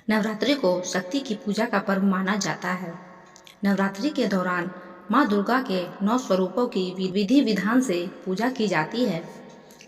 नवरात्रि को शक्ति की पूजा का पर्व माना जाता है। नवरात्रि के दौरान माँ दुर्गा के 9 स्वरूपों की विधि विधान से पूजा की जाती है।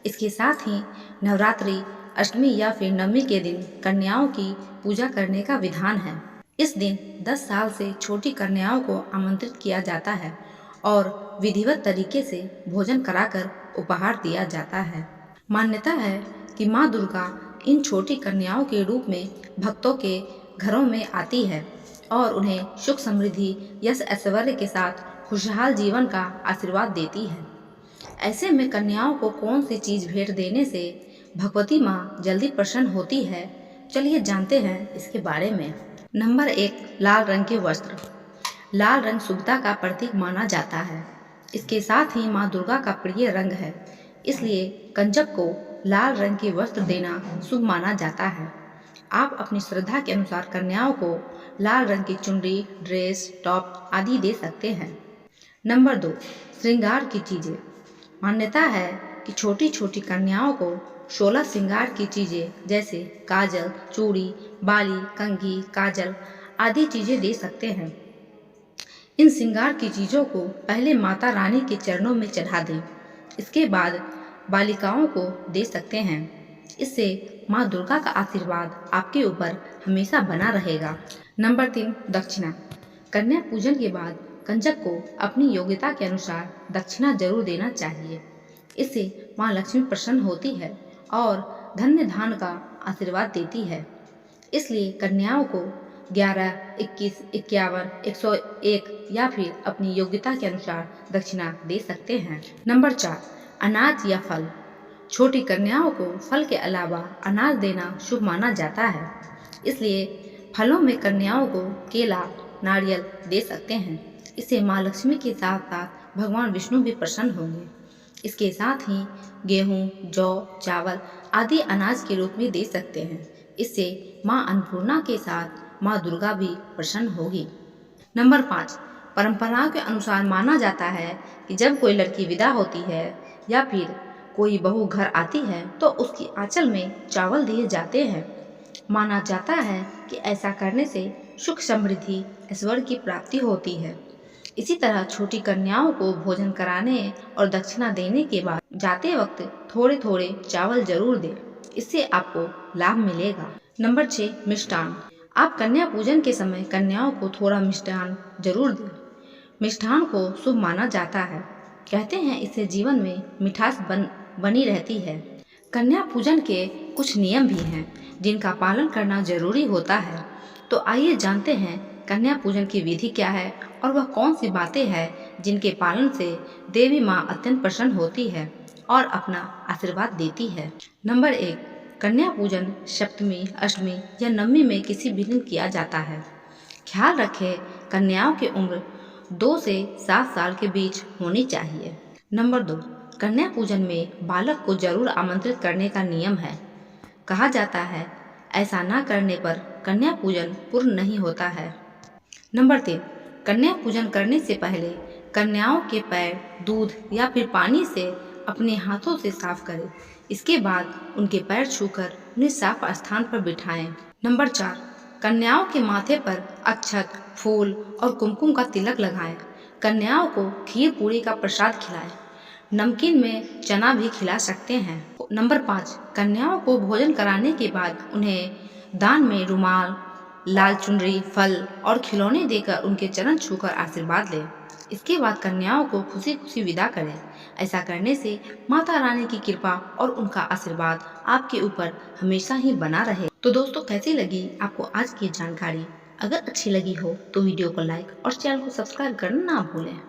इसके साथ ही नवरात्रि अष्टमी या फिर नवमी के दिन कन्याओं की पूजा करने का विधान है। इस दिन 10 साल से छोटी कन्याओं को आमंत्रित किया जाता है और विधिवत तरीके से भोजन कराकर उपहार दिया जाता है। मान्यता है कि माँ दुर्गा इन छोटी कन्याओं के रूप में भक्तों के घरों में आती है और उन्हें सुख समृद्धि यश ऐश्वर्य के साथ खुशहाल जीवन का आशीर्वाद देती है। ऐसे में कन्याओं को कौन सी चीज़ भेंट देने से भगवती माँ जल्दी प्रसन्न होती है, चलिए जानते हैं इसके बारे में। नंबर 1, लाल रंग के वस्त्र। लाल रंग शुभता का प्रतीक माना जाता है। इसके साथ ही माँ दुर्गा का प्रिय रंग है, इसलिए कंजक को लाल रंग के वस्त्र देना शुभ माना जाता है। आप अपनी श्रद्धा के अनुसार कन्याओं को लाल रंग की चुनरी, ड्रेस, टॉप आदि दे सकते हैं। नंबर 2, श्रृंगार की चीज़ें। मान्यता है कि छोटी छोटी कन्याओं को 16 श्रृंगार की चीज़ें जैसे काजल, चूड़ी, बाली, कंघी, काजल आदि चीज़ें दे सकते हैं। इन श्रृंगार की चीज़ों को पहले माता रानी के चरणों में चढ़ा दें, इसके बाद बालिकाओं को दे सकते हैं। इससे माँ दुर्गा का आशीर्वाद आपके ऊपर हमेशा बना रहेगा। नंबर 3, दक्षिणा। कन्या पूजन के बाद कंजक को अपनी योग्यता के अनुसार दक्षिणा जरूर देना चाहिए। इससे माँ लक्ष्मी प्रसन्न होती है और धन्य धान का आशीर्वाद देती है। इसलिए कन्याओं को 11, 21, 51, 101 या फिर अपनी योग्यता के अनुसार दक्षिणा दे सकते हैं। नंबर 4, अनाज या फल। छोटी कन्याओं को फल के अलावा अनाज देना शुभ माना जाता है, इसलिए फलों में कन्याओं को केला, नारियल दे सकते हैं। इससे माँ लक्ष्मी के साथ साथ भगवान विष्णु भी प्रसन्न होंगे। इसके साथ ही गेहूँ, जौ, चावल आदि अनाज के रूप में दे सकते हैं। इससे माँ अन्नपूर्णा के साथ माँ दुर्गा भी प्रसन्न होगी। नंबर 5, परंपराओं के अनुसार माना जाता है कि जब कोई लड़की विदा होती है या फिर कोई बहू घर आती है तो उसकी आंचल में चावल दिए जाते हैं। माना जाता है कि ऐसा करने से सुख समृद्धि ऐश्वर्य की प्राप्ति होती है। इसी तरह छोटी कन्याओं को भोजन कराने और दक्षिणा देने के बाद जाते वक्त थोड़े थोड़े चावल जरूर दें, इससे आपको लाभ मिलेगा। नंबर 6, मिष्ठान। आप कन्या पूजन के समय कन्याओं को थोड़ा मिष्ठान जरूर दें। मिष्ठान को शुभ माना जाता है। कहते हैं इससे जीवन में मिठास बनी रहती है। कन्या पूजन के कुछ नियम भी हैं जिनका पालन करना जरूरी होता है। तो आइए जानते हैं कन्या पूजन की विधि क्या है और वह कौन सी बातें हैं जिनके पालन से देवी माँ अत्यंत प्रसन्न होती है और अपना आशीर्वाद देती है। नंबर 1, कन्या पूजन सप्तमी, अष्टमी या नवमी में किसी भी दिन किया जाता है। ख्याल रखें कन्याओं की उम्र 2 से 7 साल के बीच होनी चाहिए। नंबर 2, कन्या पूजन में बालक को जरूर आमंत्रित करने का नियम है। कहा जाता है ऐसा न करने पर कन्या पूजन पूर्ण नहीं होता है। नंबर 3, कन्या पूजन करने से पहले कन्याओं के पैर दूध या फिर पानी से अपने हाथों से साफ करें। इसके बाद उनके पैर छूकर उन्हें साफ स्थान पर बिठाएं। नंबर 4, कन्याओं के माथे पर अक्षत, फूल और कुमकुम का तिलक लगाएं। कन्याओं को खीर पूरी का प्रसाद खिलाएं। नमकीन में चना भी खिला सकते हैं। नंबर 5, कन्याओं को भोजन कराने के बाद उन्हें दान में रुमाल, लाल चुनरी, फल और खिलौने देकर उनके चरण छूकर आशीर्वाद लें। इसके बाद कन्याओं को खुशी खुशी विदा करें। ऐसा करने से माता रानी की कृपा और उनका आशीर्वाद आपके ऊपर हमेशा ही बना रहे। तो दोस्तों, कैसी लगी आपको आज की जानकारी? अगर अच्छी लगी हो तो वीडियो को लाइक और चैनल को सब्सक्राइब करना ना भूलें।